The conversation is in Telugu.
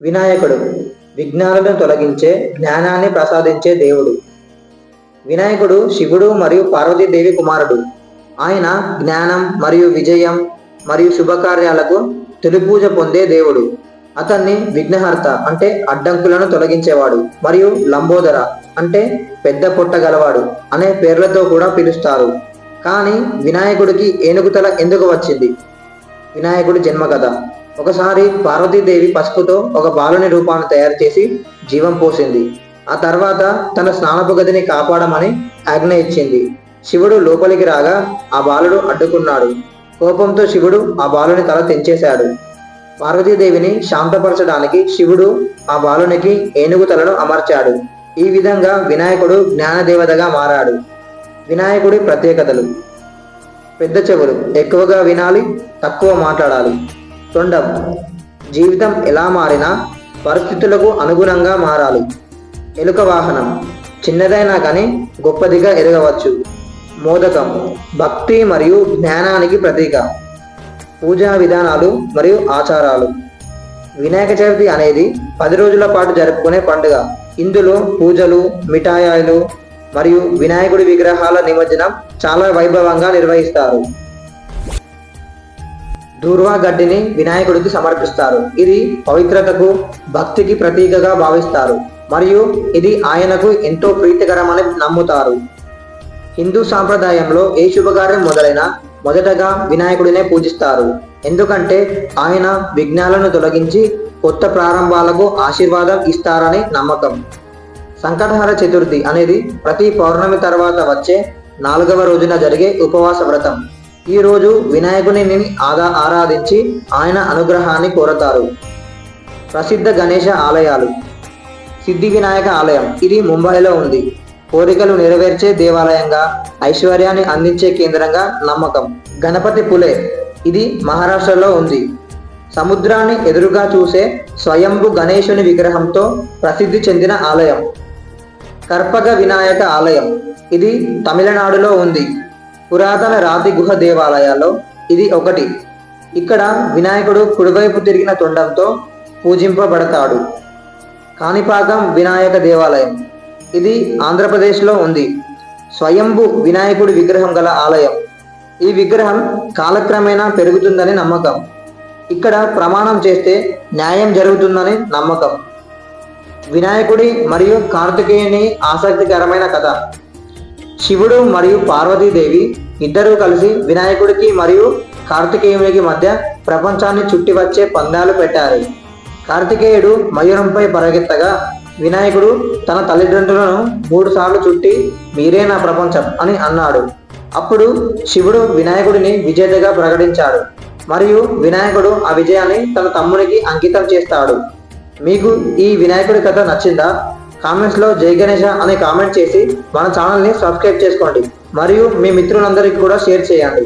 వినాయకుడు విఘ్నాలను తొలగించే జ్ఞానాన్ని ప్రసాదించే దేవుడు. వినాయకుడు శివుడు మరియు పార్వతీదేవి కుమారుడు. ఆయన జ్ఞానం మరియు విజయం మరియు శుభకార్యాలకు తొలి పూజ పొందే దేవుడు. అతన్ని విఘ్నహర్త అంటే అడ్డంకులను తొలగించేవాడు మరియు లంబోదర అంటే పెద్ద పొట్ట గలవాడు అనే పేర్లతో కూడా పిలుస్తారు. కానీ వినాయకుడికి ఏనుగు తల ఎందుకు వచ్చింది? వినాయకుడి జన్మ కథ. ఒకసారి పార్వతీదేవి పసుపుతో ఒక బాలుని రూపాన్ని తయారు చేసి జీవం పోసింది. ఆ తర్వాత తన స్నానపు గదిని కాపాడమని ఆజ్ఞ ఇచ్చింది. శివుడు లోపలికి రాగా ఆ బాలుడు అడ్డుకున్నాడు. కోపంతో శివుడు ఆ బాలుని తల తెంచేశాడు. పార్వతీదేవిని శాంతపరచడానికి శివుడు ఆ బాలునికి ఏనుగు తలను అమర్చాడు. ఈ విధంగా వినాయకుడు జ్ఞానదేవతగా మారాడు. వినాయకుడి ప్రత్యేకతలు: పెద్ద చెవులు, ఎక్కువగా వినాలి, తక్కువ మాట్లాడాలి. తొండం, జీవితం ఎలా మారినా పరిస్థితులకు అనుగుణంగా మారాలి. ఎలుక వాహనం, చిన్నదైనా కానీ గొప్పదిగా ఎదగవచ్చు. మోదకం, భక్తి మరియు జ్ఞానానికి ప్రతీక. పూజా విధానాలు మరియు ఆచారాలు: వినాయక చవితి అనేది 10 రోజుల పాటు జరుపుకునే పండుగ. ఇందులో పూజలు, మిఠాయిలు మరియు వినాయకుడి విగ్రహాల నిమజ్జనం చాలా వైభవంగా నిర్వహిస్తారు. దూర్వా గడ్డిని వినాయకుడికి సమర్పిస్తారు. ఇది పవిత్రతకు, భక్తికి ప్రతీకగా భావిస్తారు మరియు ఇది ఆయనకు ఎంతో ప్రీతికరమని నమ్ముతారు. హిందూ సాంప్రదాయంలో ఏ శుభకార్యం మొదలైనా మొదటగా వినాయకుడినే పూజిస్తారు. ఎందుకంటే ఆయన విఘ్నాలను తొలగించి కొత్త ప్రారంభాలకు ఆశీర్వాదం ఇస్తారని నమ్మకం. సంకటహర చతుర్థి అనేది ప్రతి పౌర్ణమి తర్వాత వచ్చే 4వ రోజున జరిగే ఉపవాస వ్రతం. ఈ రోజు వినాయకుని ఆరాధించి ఆయన అనుగ్రహాన్ని కోరతారు. ప్రసిద్ధ గణేశ ఆలయాలు: సిద్ధి వినాయక ఆలయం, ఇది ముంబైలో ఉంది. కోరికలు నెరవేర్చే దేవాలయంగా, ఐశ్వర్యాన్ని అందించే కేంద్రంగా నమ్మకం. గణపతి పులే, ఇది మహారాష్ట్రలో ఉంది. సముద్రాన్ని ఎదురుగా చూసే స్వయంభు గణేశుని విగ్రహంతో ప్రసిద్ధి చెందిన ఆలయం. కర్పగ వినాయక ఆలయం, ఇది తమిళనాడులో ఉంది. పురాతన రాతి గుహ దేవాలయాల్లో ఇది ఒకటి. ఇక్కడ వినాయకుడు కుడివైపు తిరిగిన తొండంతో పూజింపబడతాడు. కాణిపాకం వినాయక దేవాలయం, ఇది ఆంధ్రప్రదేశ్లో ఉంది. స్వయంభు వినాయకుడి విగ్రహం గల ఆలయం. ఈ విగ్రహం కాలక్రమేణా పెరుగుతుందని నమ్మకం. ఇక్కడ ప్రమాణం చేస్తే న్యాయం జరుగుతుందని నమ్మకం. వినాయకుడి మరియు కార్తికేయుని ఆసక్తికరమైన కథ. శివుడు మరియు పార్వతీదేవి ఇద్దరూ కలిసి వినాయకుడికి మరియు కార్తికేయునికి మధ్య ప్రపంచాన్ని చుట్టి వచ్చే పందాలు పెట్టారు. కార్తికేయుడు మయూరంపై పరిగెత్తగా వినాయకుడు తన తల్లిదండ్రులను 3 సార్లు చుట్టి మీరే నా ప్రపంచం అని అన్నాడు. అప్పుడు శివుడు వినాయకుడిని విజేతగా ప్రకటించాడు మరియు వినాయకుడు ఆ విజయాన్ని తన తమ్మునికి అంకితం చేస్తాడు. మీకు ఈ వినాయకుడి కథ నచ్చిందా? కామెంట్స్లో జై గణేశ అని కామెంట్ చేసి మన ఛానల్ని సబ్స్క్రైబ్ చేసుకోండి మరియు మీ మిత్రులందరికీ కూడా షేర్ చేయండి.